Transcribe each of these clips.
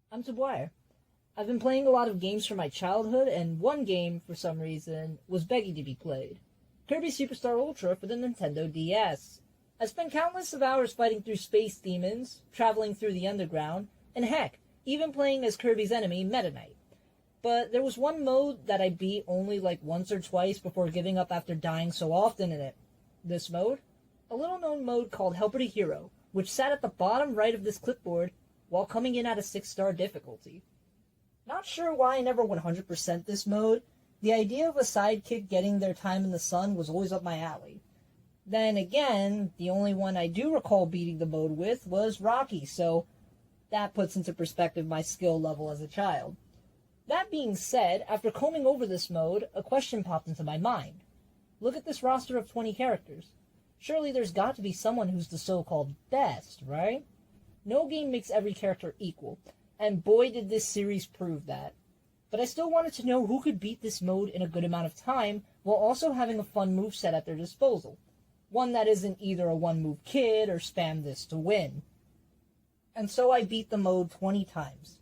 I'm Tobwire. I've been playing a lot of games from my childhood, and one game, for some reason, was begging to be played. Kirby Superstar Ultra for the Nintendo DS. I spent countless of hours fighting through space demons, traveling through the underground, and heck, even playing as Kirby's enemy, Meta Knight. But there was one mode that I beat only like once or twice before giving up after dying so often in it. This mode? A little known mode called Helper to Hero, which sat at the bottom right of this clipboard while coming in at a 6-star difficulty. Not sure why I never 100% this mode. The idea of a sidekick getting their time in the sun was always up my alley. Then again, the only one I do recall beating the mode with was Rocky, so that puts into perspective my skill level as a child. That being said, after combing over this mode, a question popped into my mind. Look at this roster of 20 characters. Surely there's got to be someone who's the so-called best, right? No game makes every character equal, and boy did this series prove that. But I still wanted to know who could beat this mode in a good amount of time while also having a fun moveset at their disposal. One that isn't either a one-move kid or spam this to win. And so I beat the mode 20 times,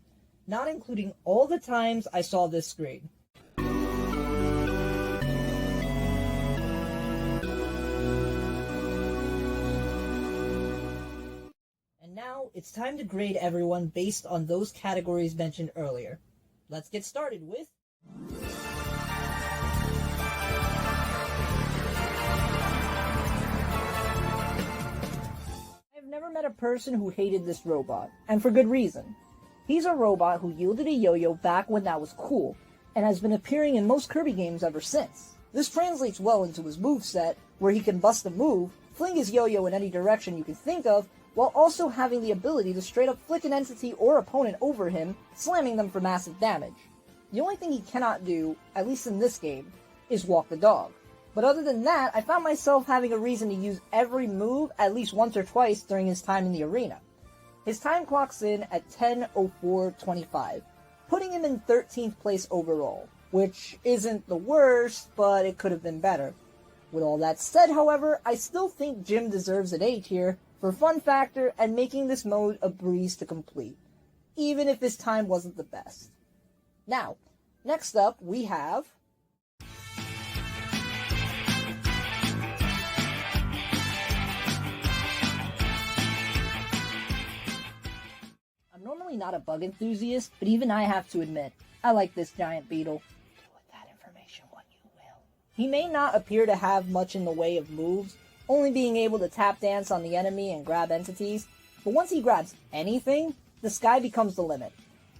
not including all the times I saw this screen. Now, it's time to grade everyone based on those categories mentioned earlier. Let's get started with... I've never met a person who hated this robot, and for good reason. He's a robot who wielded a yo-yo back when that was cool, and has been appearing in most Kirby games ever since. This translates well into his moveset, where he can bust a move, fling his yo-yo in any direction you can think of, while also having the ability to straight up flick an entity or opponent over him, slamming them for massive damage. The only thing he cannot do, at least in this game, is walk the dog. But other than that, I found myself having a reason to use every move at least once or twice during his time in the arena. His time clocks in at 10:04:25, putting him in 13th place overall, which isn't the worst, but it could have been better. With all that said, however, I still think Jim deserves an A tier for fun factor and making this mode a breeze to complete, even if his time wasn't the best. Now, next up we have... I'm normally not a bug enthusiast, but even I have to admit, I like this giant beetle. Do with that information what you will. He may not appear to have much in the way of moves, only being able to tap dance on the enemy and grab entities, but once he grabs anything, the sky becomes the limit.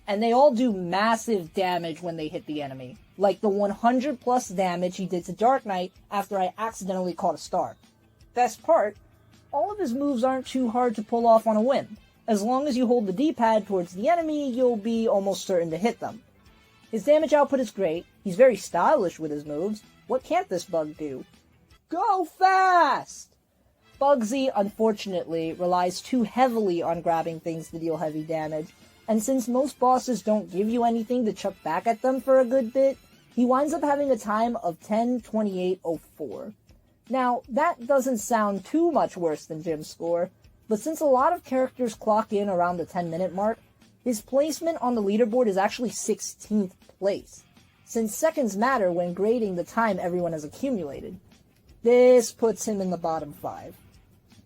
And they all do massive damage when they hit the enemy, like the 100 plus damage he did to Dark Knight after I accidentally caught a star. Best part, all of his moves aren't too hard to pull off on a whim. As long as you hold the D-pad towards the enemy, you'll be almost certain to hit them. His damage output is great, he's very stylish with his moves. What can't this bug do? Go fast! Bugsy, unfortunately, relies too heavily on grabbing things to deal heavy damage, and since most bosses don't give you anything to chuck back at them for a good bit, he winds up having a time of 10:28:04. Now, that doesn't sound too much worse than Jim's score, but since a lot of characters clock in around the 10-minute mark, his placement on the leaderboard is actually 16th place, since seconds matter when grading the time everyone has accumulated. This puts him in the bottom 5.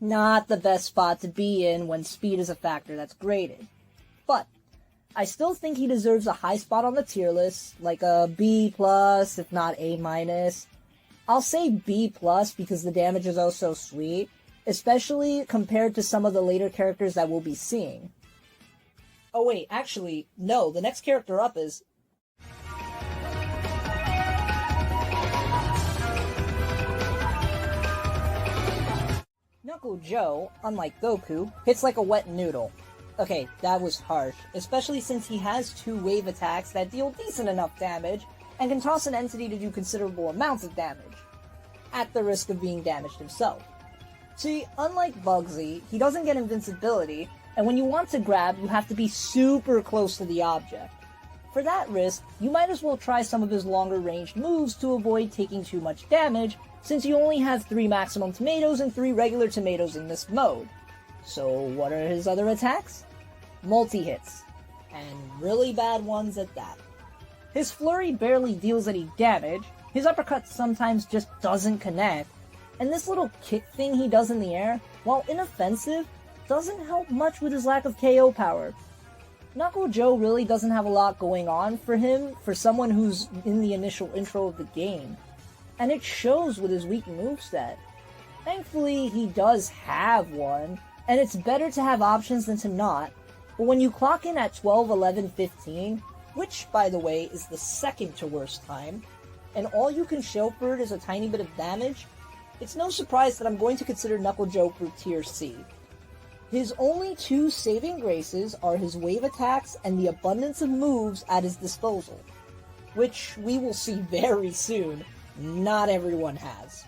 Not the best spot to be in when speed is a factor that's graded. But I still think he deserves a high spot on the tier list, like a B+, if not A-. I'll say B+, because the damage is oh so sweet, especially compared to some of the later characters that we'll be seeing. Oh wait, actually, no, the next character up is... Knuckle Joe, unlike Goku, hits like a wet noodle. Okay, that was harsh, especially since he has 2 wave attacks that deal decent enough damage, and can toss an entity to do considerable amounts of damage, at the risk of being damaged himself. See, unlike Bugsy, he doesn't get invincibility, and when you want to grab, you have to be super close to the object. For that risk, you might as well try some of his longer ranged moves to avoid taking too much damage, since you only have 3 maximum tomatoes and 3 regular tomatoes in this mode. So what are his other attacks? Multi-hits. and really bad ones at that. His flurry barely deals any damage, his uppercut sometimes just doesn't connect, and this little kick thing he does in the air, while inoffensive, doesn't help much with his lack of KO power. Knuckle Joe really doesn't have a lot going on for him for someone who's in the initial intro of the game, and it shows with his weak moveset. Thankfully, he does have one, and it's better to have options than to not, but when you clock in at 12, 11, 15, which, by the way, is the second to worst time, and all you can show for it is a tiny bit of damage, it's no surprise that I'm going to consider Knuckle Joe for Tier C. His only two saving graces are his wave attacks and the abundance of moves at his disposal, which we will see very soon not everyone has.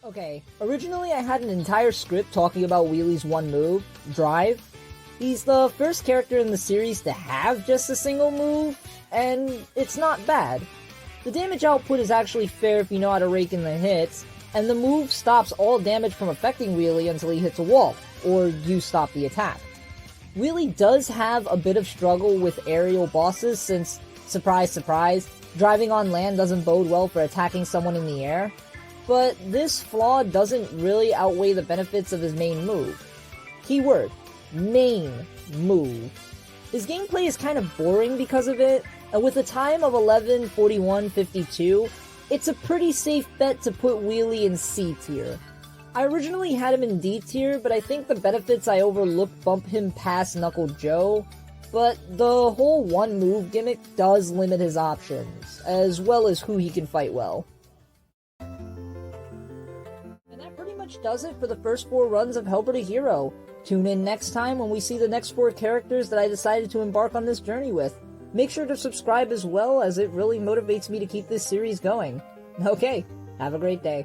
Okay, originally I had an entire script talking about Wheely's one move, Drive. He's the first character in the series to have just a single move, and it's not bad. The damage output is actually fair if you know how to rake in the hits, and the move stops all damage from affecting Wheely until he hits a wall, or you stop the attack. Wheely does have a bit of struggle with aerial bosses since, surprise surprise, driving on land doesn't bode well for attacking someone in the air, but this flaw doesn't really outweigh the benefits of his main move. Keyword, main move. His gameplay is kind of boring because of it, and with a time of 11:41:52, it's a pretty safe bet to put Wheely in C tier. I originally had him in D tier, but I think the benefits I overlooked bump him past Knuckle Joe, but the whole one move gimmick does limit his options, as well as who he can fight well. And that pretty much does it for the first 4 runs of Helper to Hero. Tune in next time when we see the next 4 characters that I decided to embark on this journey with. Make sure to subscribe as well, as it really motivates me to keep this series going. Okay, have a great day.